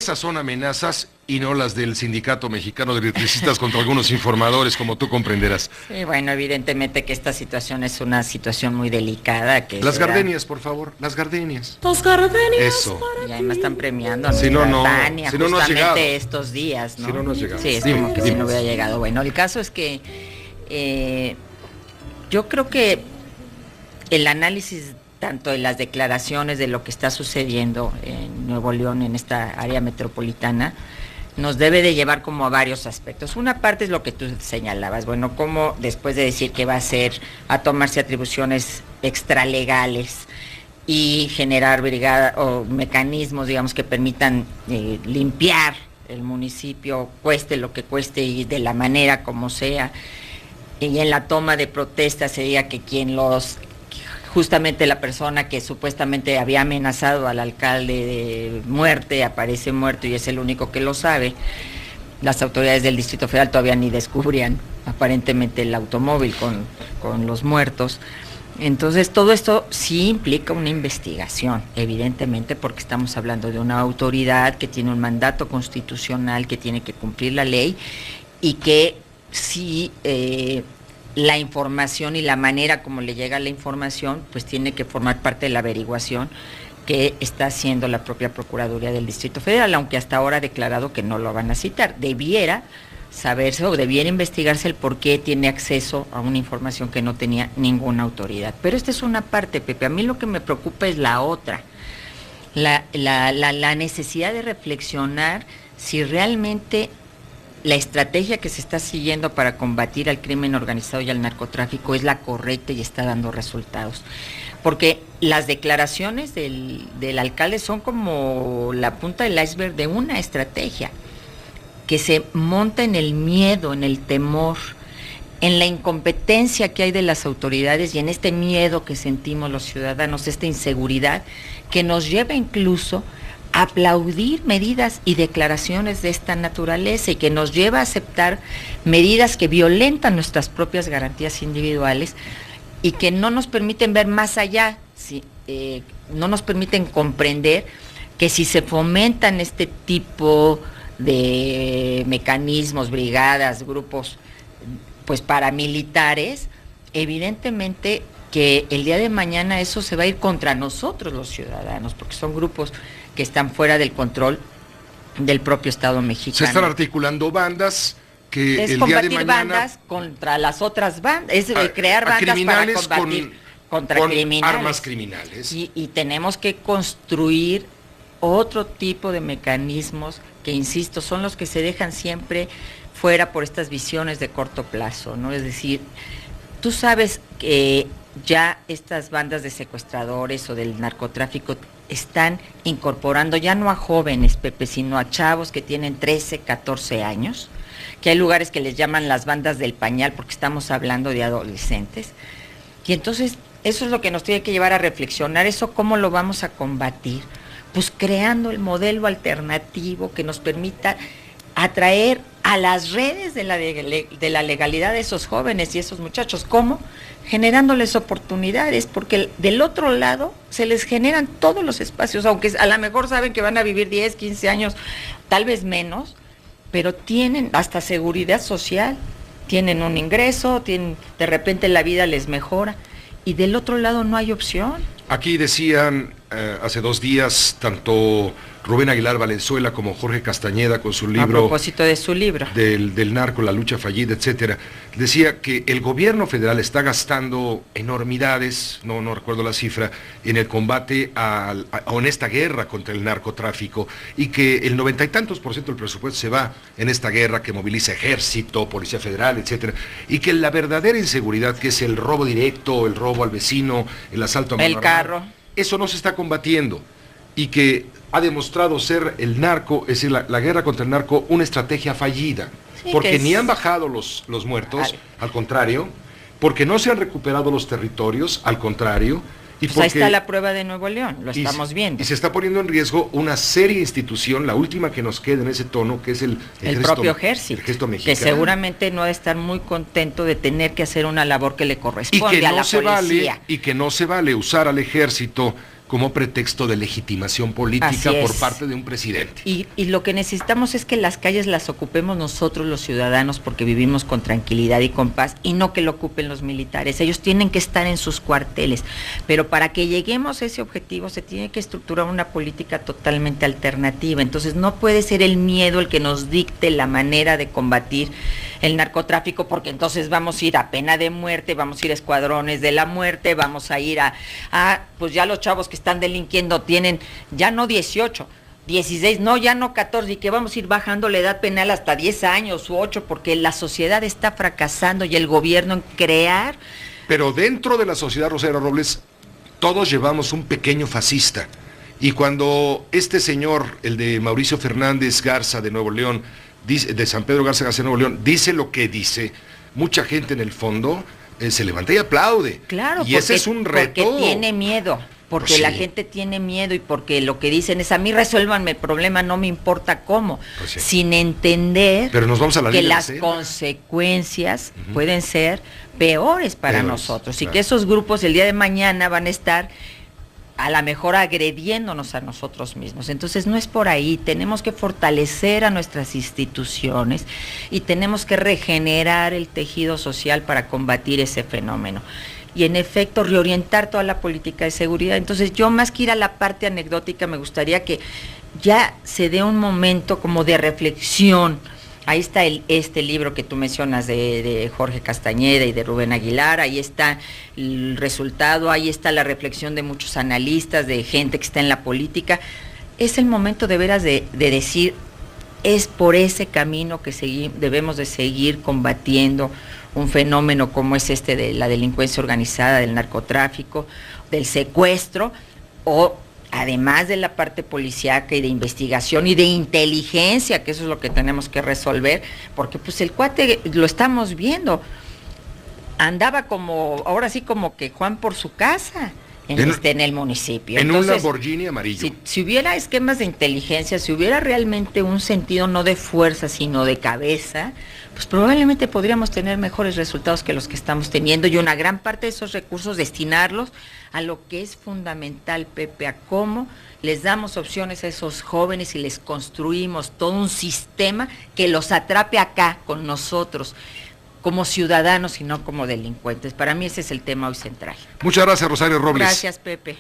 esas son amenazas y no las del Sindicato Mexicano de Electricistas contra algunos informadores, como tú comprenderás. Sí, bueno, evidentemente que esta situación es una situación muy delicada. Las gardenias, por favor, las gardenias. Las gardenias. Eso. Y ahí me están premiando. Si no, no. Tania, Si no, no has llegado. justamente estos días, ¿no? Si no, no has llegado. Sí, es Dime, como que dime. si no hubiera llegado. Bueno, el caso es que yo creo que el análisis tanto de las declaraciones de lo que está sucediendo en Nuevo León, en esta área metropolitana, nos debe de llevar como a varios aspectos. Una parte es lo que tú señalabas, bueno, cómo después de decir que va a tomarse atribuciones extralegales y generar brigadas o mecanismos, digamos, que permitan limpiar el municipio, cueste lo que cueste y de la manera como sea, y en la toma de protesta sería que justamente la persona que supuestamente había amenazado al alcalde de muerte, aparece muerto y es el único que lo sabe. Las autoridades del Distrito Federal todavía ni descubrían aparentemente el automóvil con los muertos. Entonces todo esto sí implica una investigación, evidentemente, porque estamos hablando de una autoridad que tiene un mandato constitucional, que tiene que cumplir la ley y que sí la información y la manera como le llega la información, pues tiene que formar parte de la averiguación que está haciendo la propia Procuraduría del Distrito Federal, aunque hasta ahora ha declarado que no lo van a citar. Debiera saberse o debiera investigarse el por qué tiene acceso a una información que no tenía ninguna autoridad. Pero esta es una parte, Pepe. A mí lo que me preocupa es la otra, la necesidad de reflexionar si realmente la estrategia que se está siguiendo para combatir al crimen organizado y al narcotráfico es la correcta y está dando resultados. Porque las declaraciones del alcalde son como la punta del iceberg de una estrategia que se monta en el miedo, en el temor, en la incompetencia que hay de las autoridades y en este miedo que sentimos los ciudadanos, esta inseguridad que nos lleva incluso a aplaudir medidas y declaraciones de esta naturaleza y que nos lleva a aceptar medidas que violentan nuestras propias garantías individuales y que no nos permiten ver más allá, no nos permiten comprender que si se fomentan este tipo de mecanismos, brigadas, grupos pues paramilitares, evidentemente que el día de mañana eso se va a ir contra nosotros los ciudadanos, porque son grupos que están fuera del control del propio Estado mexicano. Se están articulando bandas que es el día de mañana... bandas contra las otras bandas, es crear bandas para combatir contra criminales. Armas criminales. Y tenemos que construir otro tipo de mecanismos que, insisto, son los que se dejan siempre fuera por estas visiones de corto plazo, ¿no? Es decir, tú sabes que ya estas bandas de secuestradores o del narcotráfico están incorporando ya no a jóvenes, Pepe, sino a chavos que tienen 13, 14 años, que hay lugares que les llaman las bandas del pañal porque estamos hablando de adolescentes. Y entonces eso es lo que nos tiene que llevar a reflexionar, eso cómo lo vamos a combatir, pues creando el modelo alternativo que nos permita atraer a las redes de la legalidad de esos jóvenes y esos muchachos. ¿Cómo? Generándoles oportunidades, porque del otro lado se les generan todos los espacios, aunque a lo mejor saben que van a vivir 10, 15 años, tal vez menos, pero tienen hasta seguridad social, tienen un ingreso, de repente la vida les mejora, y del otro lado no hay opción. Aquí decían hace 2 días, tanto Rubén Aguilar Valenzuela como Jorge Castañeda con su libro... A propósito de su libro. Del narco, la lucha fallida, etcétera. Decía que el gobierno federal está gastando enormidades, no recuerdo la cifra, en el combate en esta guerra contra el narcotráfico, y que el 90 y tantos % del presupuesto se va en esta guerra que moviliza ejército, policía federal, etcétera, y que la verdadera inseguridad, que es el robo directo, el robo al vecino, el asalto a mano armada, carro, eso no se está combatiendo, y que ha demostrado ser el narco, es decir, la guerra contra el narco, una estrategia fallida, sí, porque ni han bajado los muertos, al contrario, porque no se han recuperado los territorios, al contrario, y pues porque, ahí está la prueba de Nuevo León, lo estamos viendo. Y se está poniendo en riesgo una seria institución, la última que nos queda en ese tono, que es el propio ejército, el ejército mexicano, que seguramente no ha de estar muy contento de tener que hacer una labor que le corresponde a la policía. Y que no se vale usar al ejército como pretexto de legitimación política por parte de un presidente. Y lo que necesitamos es que las calles las ocupemos nosotros los ciudadanos, porque vivimos con tranquilidad y con paz, y no que lo ocupen los militares. Ellos tienen que estar en sus cuarteles, pero para que lleguemos a ese objetivo se tiene que estructurar una política totalmente alternativa. Entonces no puede ser el miedo el que nos dicte la manera de combatir el narcotráfico, porque entonces vamos a ir a pena de muerte, vamos a ir a escuadrones de la muerte, vamos a ir a pues ya los chavos que están delinquiendo tienen ya no 18, 16, no, ya no 14, y que vamos a ir bajando la edad penal hasta 10 años u 8, porque la sociedad está fracasando y el gobierno en crear. Pero dentro de la sociedad, Rosario Robles, todos llevamos un pequeño fascista. Y cuando este señor, el de Mauricio Fernández Garza de Nuevo León, de San Pedro Garza García Nuevo León, dice lo que dice, mucha gente en el fondo se levanta y aplaude. Claro, y ese es un reto. Porque tiene miedo, porque Pues sí. la gente tiene miedo, y porque lo que dicen es: a mí resuélvanme el problema, no me importa cómo, Pues sí. sin entender Pero nos vamos a la que línea de las selva. consecuencias pueden ser peores para nosotros, claro. y que esos grupos el día de mañana van a estar a lo mejor agrediéndonos a nosotros mismos. Entonces no es por ahí, tenemos que fortalecer a nuestras instituciones y tenemos que regenerar el tejido social para combatir ese fenómeno. Y en efecto reorientar toda la política de seguridad. Entonces yo, más que ir a la parte anecdótica, me gustaría que ya se dé un momento como de reflexión. Ahí está este libro que tú mencionas de Jorge Castañeda y de Rubén Aguilar, ahí está el resultado, ahí está la reflexión de muchos analistas, de gente que está en la política. Es el momento de veras de decir: es por ese camino que debemos de seguir combatiendo un fenómeno como es este de la delincuencia organizada, del narcotráfico, del secuestro, o además de la parte policíaca y de investigación y de inteligencia, que eso es lo que tenemos que resolver, porque pues el cuate, lo estamos viendo, andaba como, ahora sí como que Juan por su casa, en el municipio. En Entonces, un Lamborghini amarillo. si hubiera esquemas de inteligencia, si hubiera realmente un sentido no de fuerza, sino de cabeza, pues probablemente podríamos tener mejores resultados que los que estamos teniendo, y una gran parte de esos recursos destinarlos a lo que es fundamental, Pepe, a cómo les damos opciones a esos jóvenes y les construimos todo un sistema que los atrape acá con nosotros, como ciudadanos y no como delincuentes. Para mí ese es el tema hoy central. Muchas gracias, Rosario Robles. Gracias, Pepe.